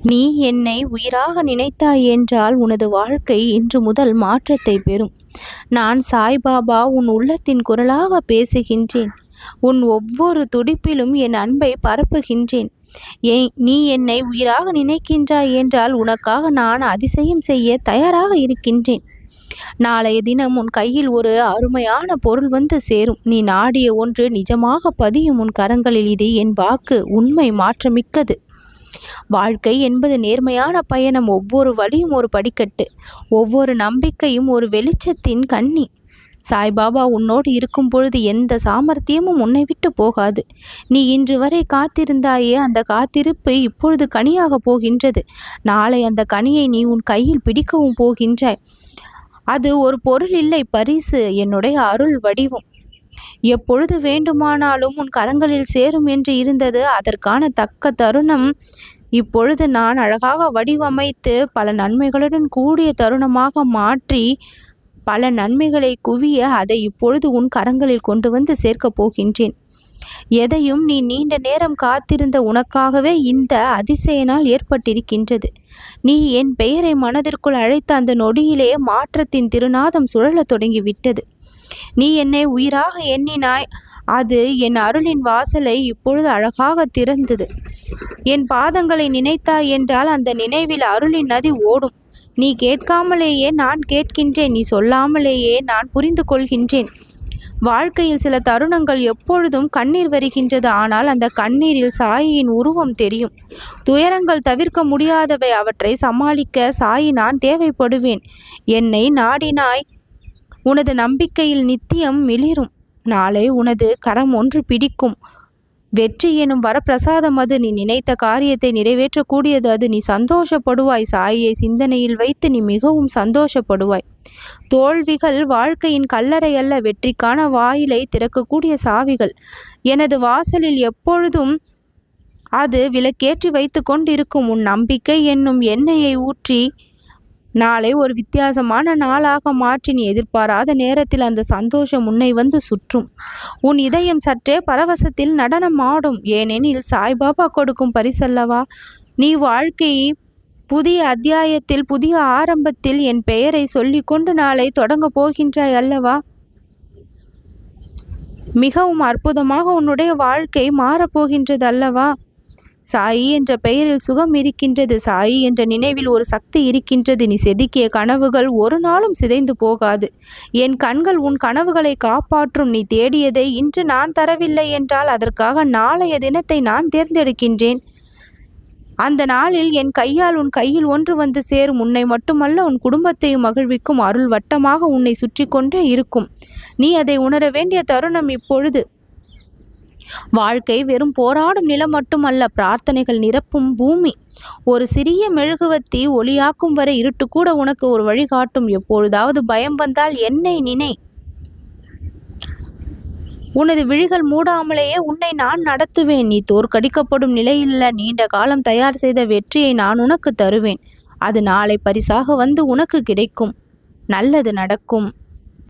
நீ என்னை உயிராக நினைத்தாய் என்றால் உனது வாழ்க்கை இன்று முதல் மாற்றத்தை பெறும். நான் சாய்பாபா உன் உள்ளத்தின் குரலாக பேசுகின்றேன். உன் ஒவ்வொரு துடிப்பிலும் என் அன்பை பரப்புகின்றேன். நீ என்னை உயிராக நினைக்கின்றாய் என்றால் உனக்காக நான் அதிசயம் செய்ய தயாராக இருக்கின்றேன். நாளைய தினம் உன் கையில் ஒரு அருமையான பொருள் வந்து சேரும். நீ நாடிய ஒன்று நிஜமாக பதியும் உன் கரங்களில். இது என் வாக்கு, உண்மை, மாற்றமிக்கது. வாழ்க்கை என்பது நேர்மையான பயணம். ஒவ்வொரு வழியும் ஒரு படிக்கட்டு, ஒவ்வொரு நம்பிக்கையும் ஒரு வெளிச்சத்தின் கண்ணி. சாய்பாபா உன்னோடு இருக்கும் பொழுது எந்த சாமர்த்தியமும் உன்னை விட்டு போகாது. நீ இன்று வரை காத்திருந்தாயே, அந்த காத்திருப்பு இப்பொழுது கனியாக போகின்றது. நாளை அந்த கனியை நீ உன் கையில் பிடிக்கவும் போகின்றாய். அது ஒரு பொருள் இல்லை, பரிசு, என்னுடைய அருள் வடிவம். எப்பொழுது வேண்டுமானாலும் உன் கரங்களில் சேரும் என்று இருந்தது. அதற்கான தக்க தருணம் இப்பொழுது நான் அழகாக வடிவமைத்து பல நன்மைகளுடன் கூடிய தருணமாக மாற்றி பல நன்மைகளை குவிய அதை இப்பொழுது உன் கரங்களில் கொண்டு வந்து சேர்க்கப் போகின்றேன். எதையும் நீ நீண்ட நேரம் காத்திருந்த உனக்காகவே இந்த அதிசய நாள் ஏற்பட்டிருக்கின்றது. நீ என் பெயரை மனதிற்குள் அழைத்த அந்த நொடியிலே மாற்றத்தின் திருநாதம் சுழலத் தொடங்கிவிட்டது. நீ என்னை உயிராக எண்ணினாய். அது என் அருளின் வாசலை இப்பொழுது அழகாக திறந்தது. என் பாதங்களை நினைத்தாய் என்றால் அந்த நினைவில் அருளின் நதி ஓடும். நீ கேட்காமலேயே நான் கேட்கின்றேன். நீ சொல்லாமலேயே நான் புரிந்து கொள்கின்றேன். வாழ்க்கையில் சில தருணங்கள் எப்பொழுதும் கண்ணீர் வருகின்றது. ஆனால் அந்த கண்ணீரில் சாயின் உருவம் தெரியும். துயரங்கள் தவிர்க்க முடியாதவை. அவற்றை சமாளிக்க சாயி நான் தேவைப்படுவேன். என்னை நாடினாய். உனது நம்பிக்கையில் நித்தியம் மிளிரும். நாளை உனது கரம் ஒன்று பிடிக்கும். வெற்றி எனும் வரப்பிரசாதம் அது. நீ நினைத்த காரியத்தை நிறைவேற்றக்கூடியது அது. நீ சந்தோஷப்படுவாய். சாயை சிந்தனையில் வைத்து நீ மிகவும் சந்தோஷப்படுவாய். தோல்விகள் வாழ்க்கையின் கல்லறை அல்ல, வெற்றிக்கான வாயிலை திறக்கக்கூடிய சாவிகள். எனது வாசலில் எப்பொழுதும் அது விளக்கேற்றி வைத்து கொண்டிருக்கும். உன் நம்பிக்கை என்னும் எண்ணெயை ஊற்றி நாளை ஒரு வித்தியாசமான நாளாக மாற்றி நீ எதிர்பாராத நேரத்தில் அந்த சந்தோஷம் உன்னை வந்து சுற்றும். உன் இதயம் சற்றே பரவசத்தில் நடனம் ஆடும். ஏனெனில் சாய்பாபா கொடுக்கும் பரிசல்லவா. நீ வாழ்க்கை புதிய அத்தியாயத்தில், புதிய ஆரம்பத்தில் என் பெயரை சொல்லிக்கொண்டு நாளை தொடங்கப் போகின்றாய் அல்லவா. மிகவும் அற்புதமாக உன்னுடைய வாழ்க்கை மாறப்போகின்றது அல்லவா. சாயி என்ற பெயரில் சுகம் இருக்கின்றது. சாயி என்ற நினைவில் ஒரு சக்தி இருக்கின்றது. நீ செதுக்கிய கனவுகள் ஒரு நாளும் சிதைந்து போகாது. என் கண்கள் உன் கனவுகளை காப்பாற்றும். நீ தேடியதை இன்று நான் தரவில்லை என்றால் அதற்காக நாளைய தினத்தை நான் தேர்ந்தெடுக்கின்றேன். அந்த நாளில் என் கையால் உன் கையில் ஒன்று வந்து சேரும். உன்னை மட்டுமல்ல, உன் குடும்பத்தையும் மகிழ்விக்கும் அருள் வட்டமாக உன்னை சுற்றி கொண்டே இருக்கும். நீ அதை உணர வேண்டிய தருணம் இப்பொழுது. வாழ்க்கை வெறும் போராடும் நிலம் மட்டுமல்ல, பிரார்த்தனைகள் நிரப்பும் பூமி. ஒரு சிறிய மெழுகுவத்தி ஒளியாக்கும் வரை இருட்டு கூட உனக்கு ஒரு வழிகாட்டும். எப்பொழுதாவது பயம் வந்தால் என்னை நினை. உனது விழிகள் மூடாமலேயே உன்னை நான் நடத்துவேன். நீ தோற்கடிக்கப்படும் நிலையில்ல, நீண்ட காலம் தயார் செய்த வெற்றியை நான் உனக்கு தருவேன். அது நாளை பரிசாக வந்து உனக்கு கிடைக்கும். நல்லது நடக்கும்.